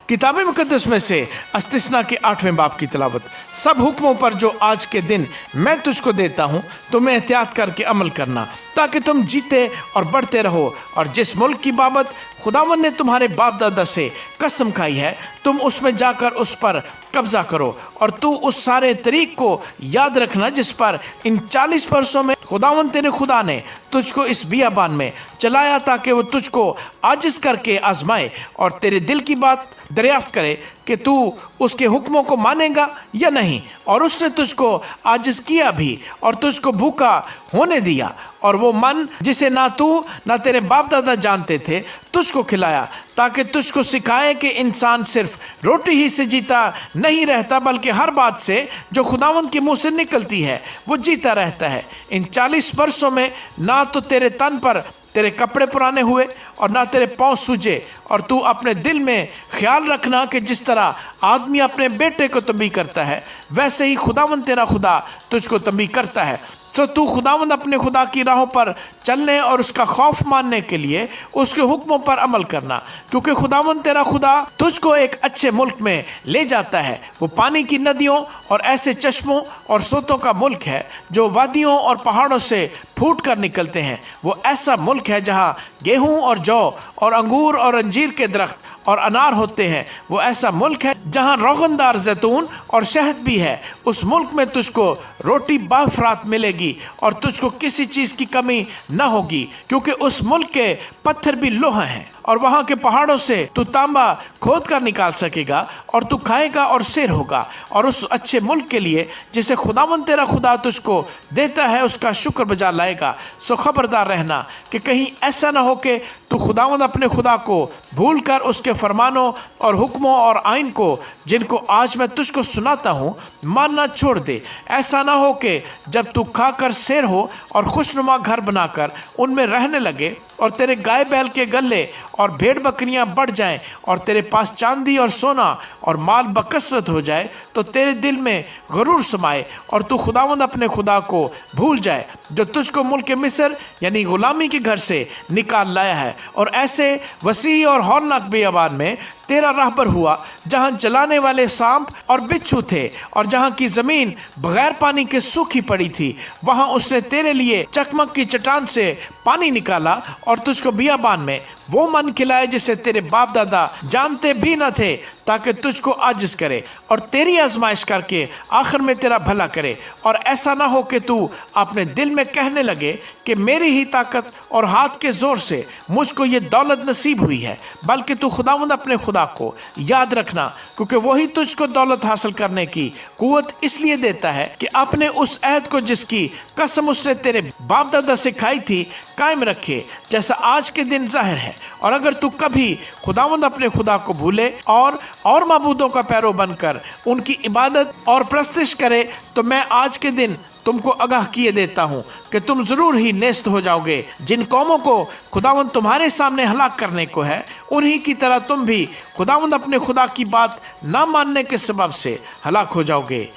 किताब मुकद्दस में से इस्तिस्ना के 8वें बाब की तिलावत। सब हुक्मों पर जो आज के दिन मैं तुझको देता हूँ तुम्हें एहतियात करके अमल करना, ताकि तुम जीते और बढ़ते रहो। और जिस मुल्क की बाबत खुदावन ने तुम्हारे बाप दादा से कसम खाई है, तुम उसमें जाकर उस पर कब्जा करो। और तू उस सारे तरीक को याद रखना जिस पर इन 40 वर्षों में खुदावन तेरे खुदा ने तुझको इस बियाबान में चलाया, ताकि वो तुझको आजिज करके आजमाए और तेरे दिल की बात दरियाफ्त करे कि तू उसके हुक्मों को मानेगा या नहीं। और उसने तुझको आजिज किया भी और तुझको भूखा होने दिया, और वो मन जिसे ना तू ना तेरे बाप दादा जानते थे तुझको खिलाया, ताकि तुझको सिखाए कि इंसान सिर्फ रोटी ही से जीता नहीं रहता, बल्कि हर बात से जो खुदावंद के मुंह से निकलती है वो जीता रहता है। इन 40 वर्षों में ना तो तेरे तन पर तेरे कपड़े पुराने हुए और ना तेरे पाँव सूजे। और तू अपने दिल में ख्याल रखना कि जिस तरह आदमी अपने बेटे को तंबीह करता है, वैसे ही खुदावंद तेरा खुदा तुझको तंबीह करता है। तो तू खुदावंद अपने खुदा की राहों पर चलने और उसका खौफ मानने के लिए उसके हुक्मों पर अमल करना, क्योंकि खुदावंद तेरा खुदा तुझको एक अच्छे मुल्क में ले जाता है। वो पानी की नदियों और ऐसे चश्मों और सोतों का मुल्क है जो वादियों और पहाड़ों से फूट कर निकलते हैं। वो ऐसा मुल्क है जहाँ गेहूं और जौ और अंगूर और अंजीर के दरख्त और अनार होते हैं। वो ऐसा मुल्क है जहाँ रोगनदार जैतून और शहद भी है। उस मुल्क में तुझको रोटी बाफरात मिलेगी और तुझको किसी चीज़ की कमी न होगी, क्योंकि उस मुल्क के पत्थर भी लोहा हैं और वहाँ के पहाड़ों से तू तांबा खोद कर निकाल सकेगा और तू खाएगा और शेर होगा। और उस अच्छे मुल्क के लिए जिसे खुदावंद तेरा खुदा तुझको देता है उसका शुक्र बजा लाएगा। सो खबरदार रहना कि कहीं ऐसा ना हो कि तू खुदावंद अपने खुदा को भूल कर उसके फरमानों और हुक्मों और आइन को जिनको आज मैं तुझको सुनाता हूँ मानना छोड़ दे। ऐसा ना हो कि जब तू खाकर शेर हो और खुशनुमा घर बनाकर उनमें रहने लगे और तेरे गाय बैल के गल्ले और भेड़ बकरियां बढ़ जाएं और तेरे पास चांदी और सोना और माल बकसरत हो जाए, तो तेरे दिल में गरूर समाए और तू खुदावंद अपने खुदा को भूल जाए जो तुझको मुल्क मिस्र यानी गुलामी के घर से निकाल लाया है। और ऐसे वसी और हौलनाक बियाबान में तेरा राहबर हुआ जहाँ जलाने वाले सांप और बिच्छू थे और जहाँ की ज़मीन बगैर पानी के सूखी पड़ी थी। वहाँ उसने तेरे लिए चकमक की चट्टान से पानी निकाला और तुझको बियाबान में वो मन खिलाए जिसे तेरे बाप दादा जानते भी न थे, ताकि तुझको आजिज करे और तेरी आजमाइश करके आखिर में तेरा भला करे। और ऐसा ना हो कि तू अपने दिल में कहने लगे कि मेरी ही ताकत और हाथ के ज़ोर से मुझको ये दौलत नसीब हुई है, बल्कि तू खुदावंद अपने खुदा को याद रखना, क्योंकि वही तुझको दौलत हासिल करने की कुव्वत इसलिए देता है कि अपने उस अहद को जिसकी कसम उसने तेरे बाप दादा से खाई थी कायम रखे, जैसा आज के दिन जाहिर है। और अगर तू कभी खुदावंद अपने खुदा को भूले और माबूदों का पैरो बनकर उनकी इबादत और प्रस्तिश करे, तो मैं आज के दिन तुमको आगाह किए देता हूँ कि तुम ज़रूर ही नेस्त हो जाओगे। जिन कौमों को खुदावंद तुम्हारे सामने हलाक करने को है, उन्हीं की तरह तुम भी खुदावंद अपने खुदा की बात ना मानने के सबब से हलाक हो जाओगे।